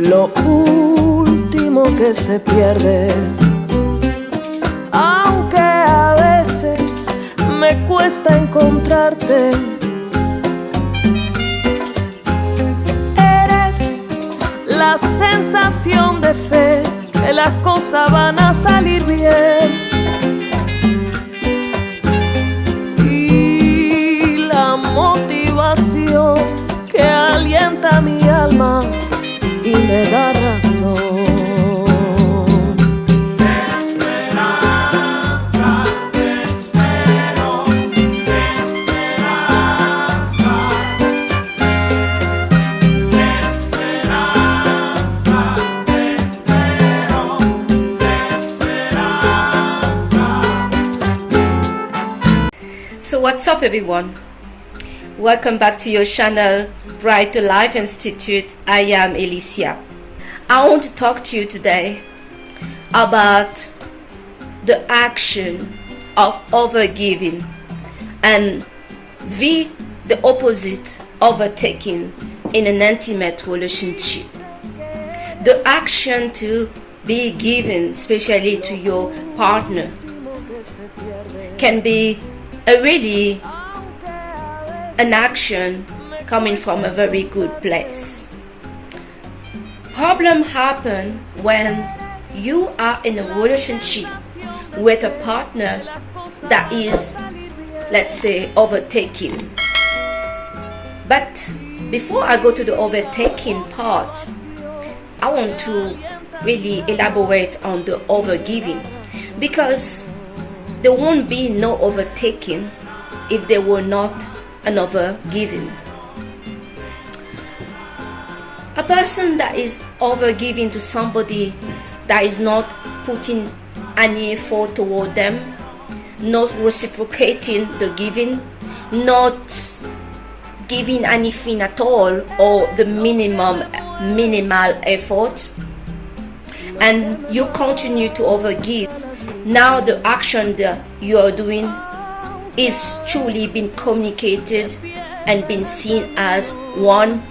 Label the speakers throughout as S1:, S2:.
S1: lo último que se pierde. Aunque a veces me cuesta encontrarte, eres la sensación de fe que las cosas van a salir bien, y la motivación que alienta mi alma y me da razón.
S2: So what's up, everyone? Welcome back to your channel, Bright to Life Institute. I am Alicia. I want to talk to you today about the action of overgiving and the opposite, overtaking in an intimate relationship. The action to be given, especially to your partner, can be an action coming from a very good place. Problem happen when you are in a relationship with a partner that is, let's say, overtaking. But before I go to the overtaking part, I want to really elaborate on the overgiving, because there won't be no overtaking if there were not an overgiving. A person that is overgiving to somebody that is not putting any effort toward them, not reciprocating the giving, not giving anything at all, or the minimal effort, and you continue to overgive. Now the action that you are doing is truly being communicated and been seen as one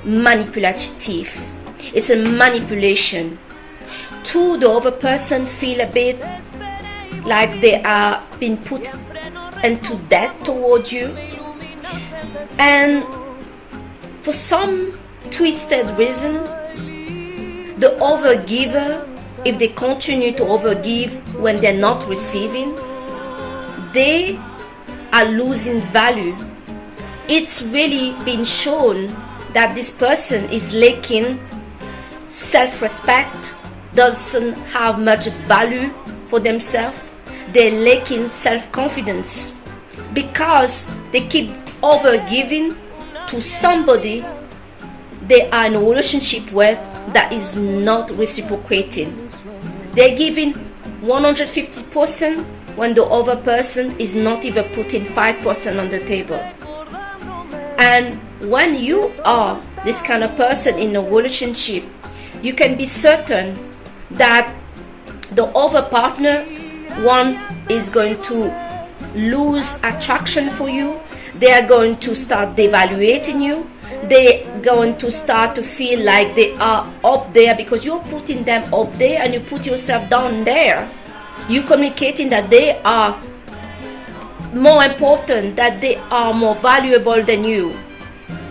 S2: manipulative. It's a manipulation. Two, the other person feel a bit like they are being put into debt towards you, and for some twisted reason, the overgiver, if they continue to overgive when they're not receiving, they are losing value. It's really been shown that this person is lacking self-respect, doesn't have much value for themselves. They're lacking self-confidence because they keep overgiving to somebody they are in a relationship with that is not reciprocating. They're giving 150% when the other person is not even putting 5% on the table. And when you are this kind of person in a relationship, you can be certain that the other partner, one, is going to lose attraction for you. They are going to start devaluating you. They're going to start to feel like they are up there because you're putting them up there and you put yourself down there. You're communicating that they are more important, that they are more valuable than you.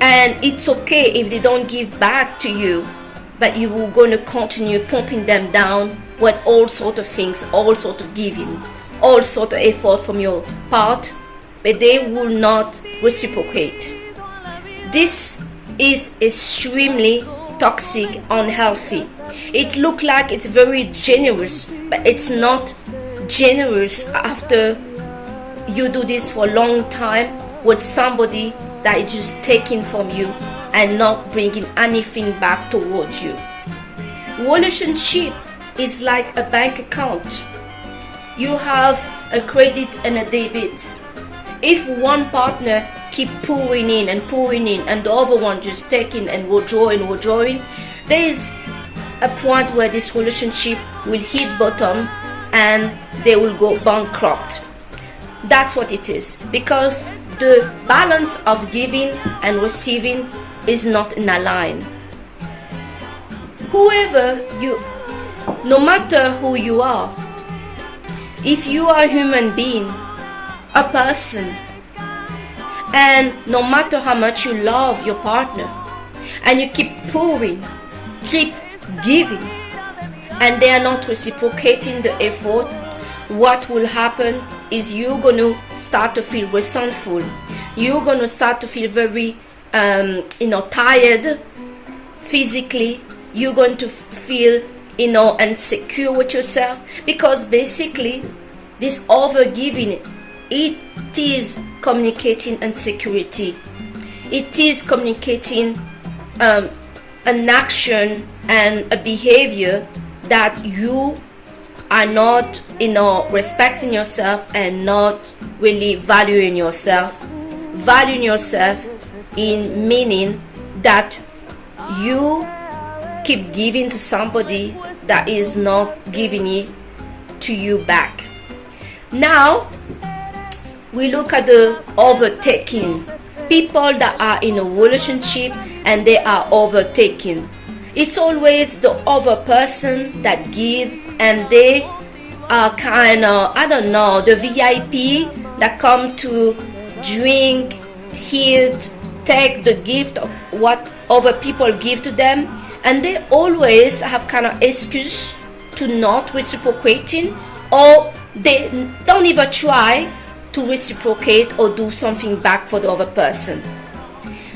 S2: And it's okay if they don't give back to you, but you're going to continue pumping them down with all sort of things, all sort of giving, all sort of effort from your part, but they will not reciprocate. This is extremely toxic, unhealthy. It looks like it's very generous, but it's not generous after you do this for a long time with somebody that is just taking from you and not bringing anything back towards you. Relationship is like a bank account. You have a credit and a debit. If one partner keep pouring in and the other one just taking and withdrawing, there is a point where this relationship will hit bottom and they will go bankrupt. That's what it is, because the balance of giving and receiving is not in a line. no matter who you are, if you are a human being, a person, and no matter how much you love your partner, and you keep pouring, keep giving, and they are not reciprocating the effort, what will happen is you're going to start to feel resentful. You're going to start to feel very tired physically. You're going to feel insecure with yourself, because basically this overgiving, it is communicating insecurity. It is communicating an action and a behavior that you are not respecting yourself and not really valuing yourself. Valuing yourself in meaning that you keep giving to somebody that is not giving it to you back. Now we look at the overtaking. People that are in a relationship and they are overtaking. It's always the other person that give, and they are kind of, the VIP that come to drink, eat, take the gift of what other people give to them, and they always have kind of excuse to not reciprocating, or they don't even try to reciprocate or do something back for the other person.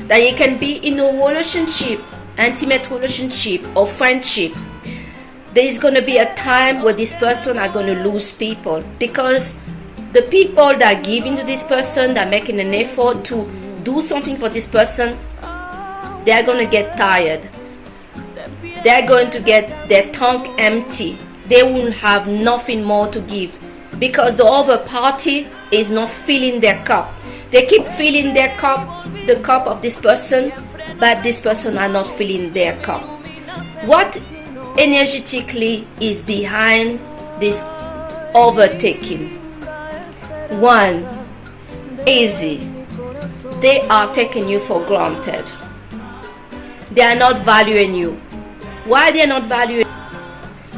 S2: That you can be in a relationship, intimate relationship or friendship. There is going to be a time where this person are going to lose people, because the people that are giving to this person, that are making an effort to do something for this person, they are going to get tired. They are going to get their tank empty. They will have nothing more to give, because the other party is not filling their cup. They keep filling their cup, the cup of this person, but this person are not filling their cup. What energetically is behind this overtaking? One, easy. They are taking you for granted. They are not valuing you. Why they are not valuing?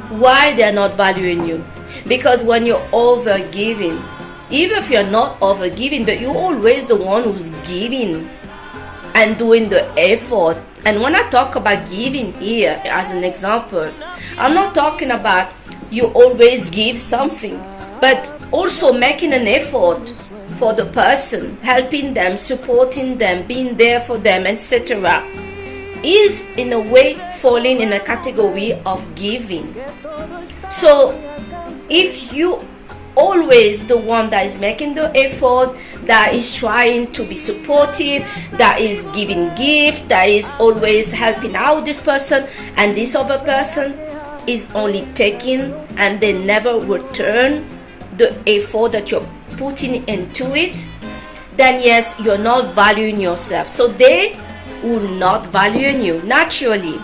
S2: Why they are not valuing you? Because when you're overgiving, even if you're not overgiving, but you're always the one who's giving and doing the effort. And when I talk about giving here as an example, I'm not talking about you always give something, but also making an effort for the person, helping them, supporting them, being there for them, etc., is in a way falling in a category of giving. So if you always the one that is making the effort, that is trying to be supportive, that is giving gift, that is always helping out this person, and this other person is only taking and they never return the effort that you're putting into it, then yes, you're not valuing yourself. So they will not value you naturally.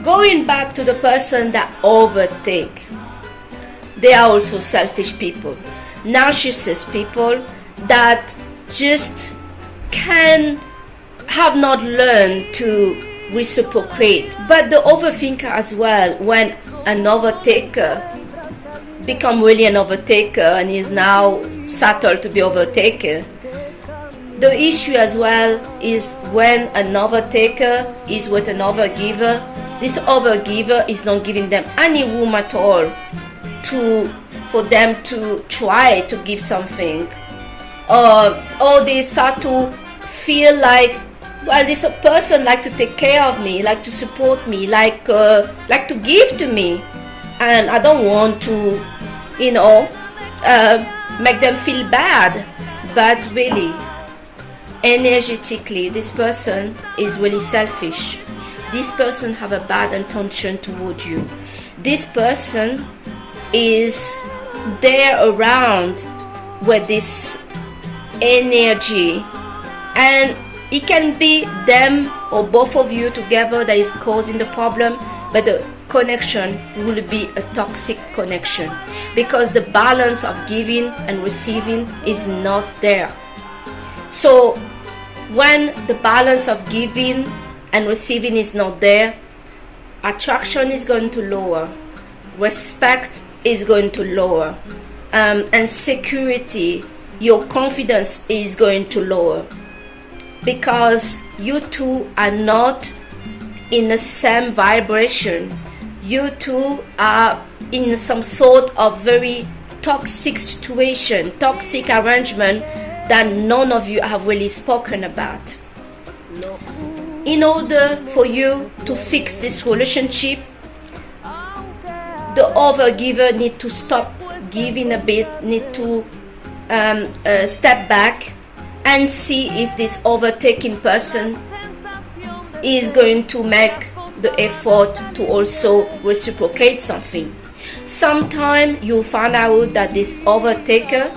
S2: Going back to the person that overtake, they are also selfish people, narcissist people that just have not learned to reciprocate. But the overthinker as well, when an overtaker become really an overtaker and is now settled to be overtaker, the issue as well is when an overtaker is with an overgiver, this overgiver is not giving them any room at all for them to try to give something, or they start to feel like, well, this person like to take care of me, like to support me, like to give to me, and I don't want to make them feel bad. But really, energetically, this person is really selfish. This person have a bad intention toward you. This person is there around with this energy, and it can be them or both of you together that is causing the problem, but the connection will be a toxic connection, because the balance of giving and receiving is not there. So when the balance of giving and receiving is not there, attraction is going to lower, respect is going to lower, and security, your confidence is going to lower, because you two are not in the same vibration. You two are in some sort of very toxic situation, toxic arrangement that none of you have really spoken about. In order for you to fix this relationship, the overgiver need to stop giving a bit, need to step back and see if this overtaking person is going to make the effort to also reciprocate something. Sometimes you find out that this overtaker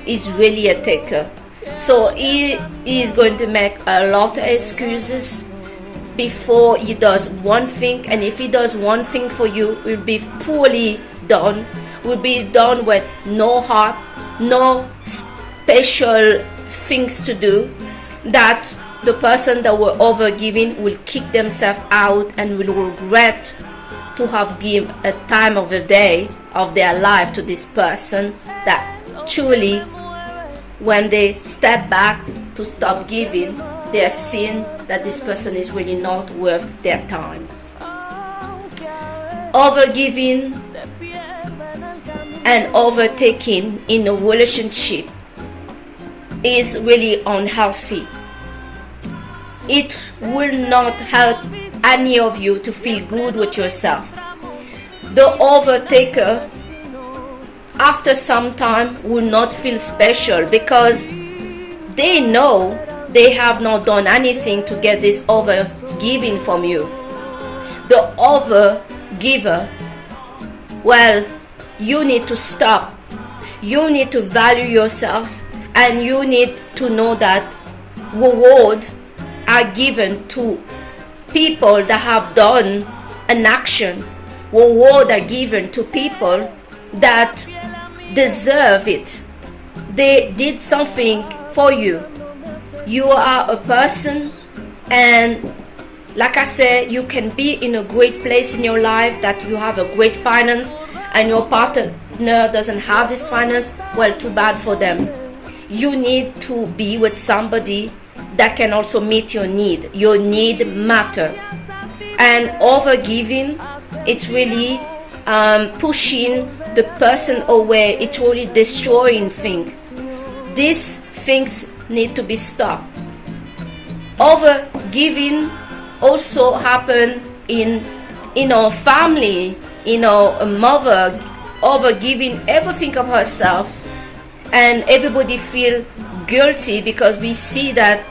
S2: is really a taker. So he is going to make a lot of excuses before he does one thing, and if he does one thing for you, it will be poorly done, will be done with no heart, no special things to do, that the person that were overgiving will kick themselves out and will regret to have given a time of the day of their life to this person, that truly when they step back to stop giving, they are seeing that this person is really not worth their time. Overgiving and overtaking in a relationship is really unhealthy. It will not help any of you to feel good with yourself. The overtaker, after some time, will not feel special because they know they have not done anything to get this overgiving from you. The overgiver, well, you need to stop. You need to value yourself, and you need to know that reward are given to people that have done an action. Reward are given to people that deserve it. They did something for you. You are a person, and like I said, you can be in a great place in your life, that you have a great finance, and your partner doesn't have this finance. Well, too bad for them. You need to be with somebody that can also meet your need. Your need matter. And overgiving, it's really pushing the person away. It's really destroying things. These things need to be stopped. Overgiving also happen in our family. A mother overgiving everything of herself, and everybody feel guilty because we see that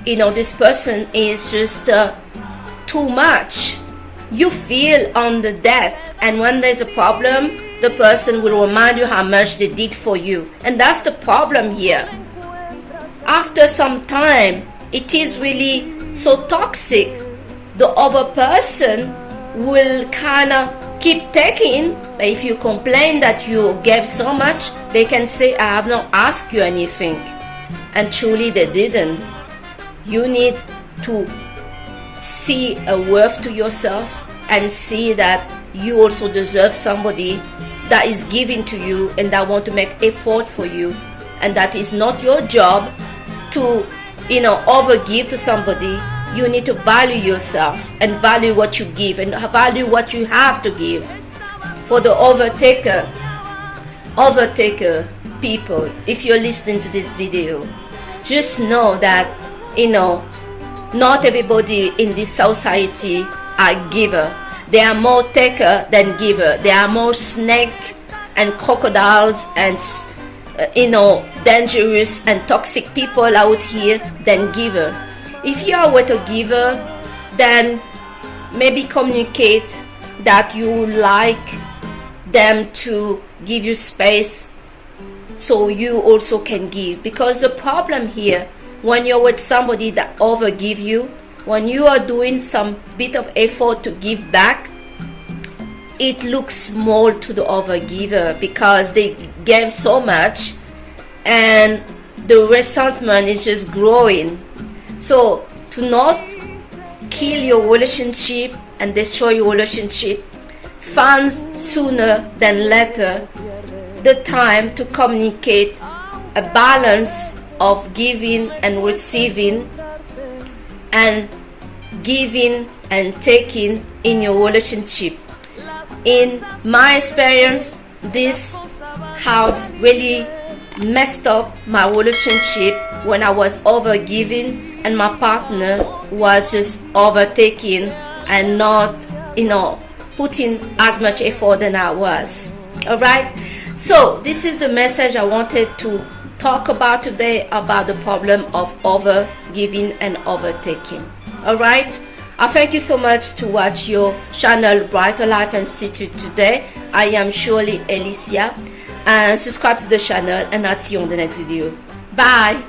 S2: this person is just too much. You feel under that, and when there's a problem, the person will remind you how much they did for you, and that's the problem here. After some time, it is really so toxic. The other person will kind of keep taking. If you complain that you gave so much, they can say, I have not asked you anything, and truly they didn't. You need to see a worth to yourself and see that you also deserve somebody that is giving to you and that want to make effort for you, and that is not your job to overgive to somebody. You need to value yourself and value what you give and value what you have to give. For the overtaker people, if you're listening to this video, just know that not everybody in this society are giver. There are more taker than giver. There are more snake and crocodiles and dangerous and toxic people out here than giver. If you are with a giver, then maybe communicate that you like them to give you space so you also can give. Because the problem here, when you're with somebody that overgive you, when you are doing some bit of effort to give back, it looks small to the overgiver because they gave so much and the resentment is just growing. So to not kill your relationship and destroy your relationship, find sooner than later the time to communicate a balance of giving and receiving, and giving and taking in your relationship. In my experience, this have really messed up my relationship when I was overgiving and my partner was just overtaking and not, putting as much effort than I was. Alright, so this is the message I wanted to talk about today, about the problem of overgiving and overtaking. Alright, I thank you so much to watch your channel Brighter Life Institute today. I am Shirley Alicia, and subscribe to the channel, and I'll see you on the next video. Bye.